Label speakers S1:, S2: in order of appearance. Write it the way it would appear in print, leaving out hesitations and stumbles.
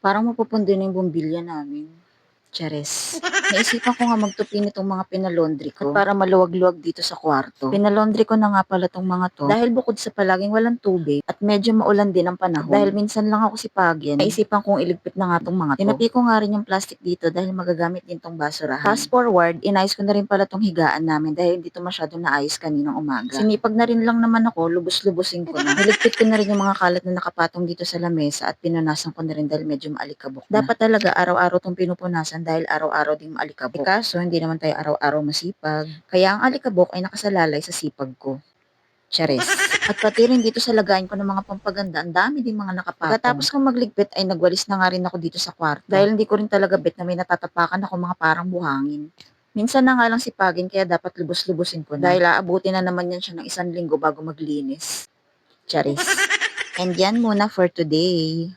S1: Parang mapupundo na yung bumbilya namin. Chares. Naisipan ko nga magtupi nitong mga pinalondri ko at para maluwag-luwag dito sa kwarto. Pinalondri ko na nga pala tong mga to dahil bukod sa palaging walang tubig at medyo maulan din ang panahon. At dahil minsan lang ako sipagin, naisipan kong iligpit na nga tong mga to. Tinapi ko nga rin yung plastic dito dahil magagamit din tong basurahan. Fast forward, inayos ko na rin pala tong higaan namin dahil hindi to masyado naayos kaninang umaga. Sinipag na rin lang naman ako, lubos-lubosin ko na. Niligpit ko na rin yung mga kalat na nakapatong dito sa lamesa at pinunasan ko na rin dahil medyo maalikabok na. Dapat talaga araw-araw tong pinupunasan dahil araw-araw ding maalikabok. Kaso hindi naman tayo araw-araw masipag. Kaya ang alikabok ay nakasalalay sa sipag ko. Charis. At pati rin dito sa lagayan ko ng mga pampaganda, ang dami ding mga nakapatong. Pagkatapos kong magligpit ay nagwalis na nga rin ako dito sa kwarto. Dahil hindi ko rin talaga bet na may natatapakan ako mga parang buhangin. Minsan na nga lang sipagin kaya dapat lubos-lubosin ko na. Dahil aabutin na naman yan siya ng 1 linggo bago maglinis. Charis. And yan muna for today.